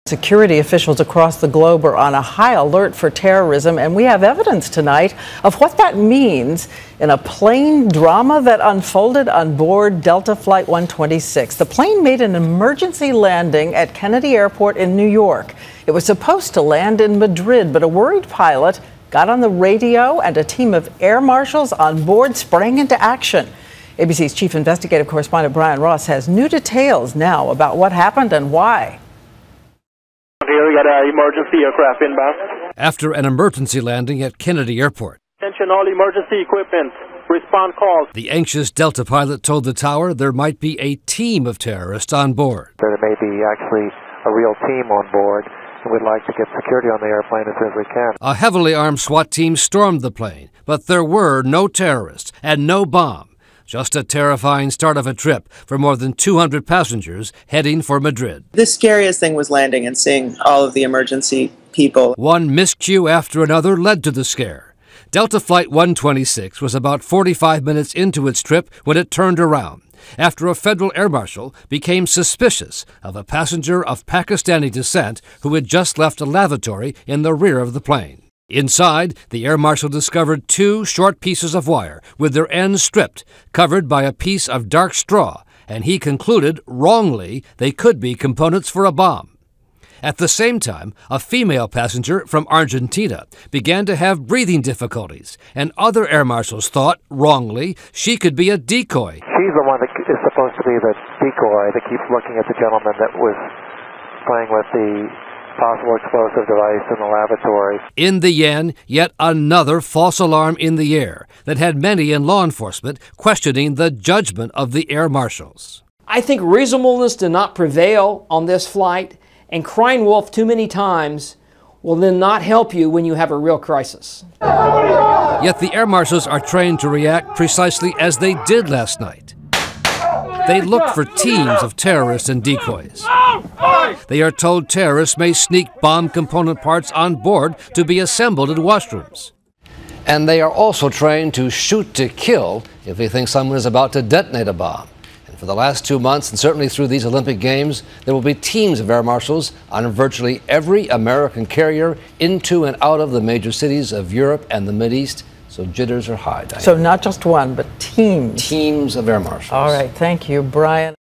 Security officials across the globe are on a high alert for terrorism, and we have evidence tonight of what that means in a plane drama that unfolded on board Delta Flight 126. The plane made an emergency landing at Kennedy Airport in New York. It was supposed to land in Madrid, but a worried pilot got on the radio and a team of air marshals on board sprang into action. ABC's chief investigative correspondent Brian Ross has new details now about what happened and why. Here we got an emergency aircraft inbound. After an emergency landing at Kennedy Airport. Attention all emergency equipment. Respond calls. The anxious Delta pilot told the tower there might be a team of terrorists on board. There may be actually a real team on board, and we'd like to get security on the airplane as soon as we can. A heavily armed SWAT team stormed the plane, but there were no terrorists and no bomb. Just a terrifying start of a trip for more than 200 passengers heading for Madrid. The scariest thing was landing and seeing all of the emergency people. One miscue after another led to the scare. Delta Flight 126 was about 45 minutes into its trip when it turned around, after a federal air marshal became suspicious of a passenger of Pakistani descent who had just left a lavatory in the rear of the plane. Inside, the air marshal discovered two short pieces of wire with their ends stripped, covered by a piece of dark straw, and he concluded, wrongly, they could be components for a bomb. At the same time, a female passenger from Argentina began to have breathing difficulties, and other air marshals thought, wrongly, she could be a decoy. She's the one that is supposed to be the decoy that keeps looking at the gentleman that was playing with the possible explosive device in the lavatory. In the end, yet another false alarm in the air that had many in law enforcement questioning the judgment of the air marshals. I think reasonableness did not prevail on this flight, and crying wolf too many times will then not help you when you have a real crisis. Yet the air marshals are trained to react precisely as they did last night. They look for teams of terrorists and decoys. They are told terrorists may sneak bomb component parts on board to be assembled in washrooms. And they are also trained to shoot to kill if they think someone is about to detonate a bomb. And for the last 2 months, and certainly through these Olympic Games, there will be teams of air marshals on virtually every American carrier into and out of the major cities of Europe and the Mideast. So jitters are high, Diane. So not just one, but teams. Teams of air marshals. All right, thank you, Brian.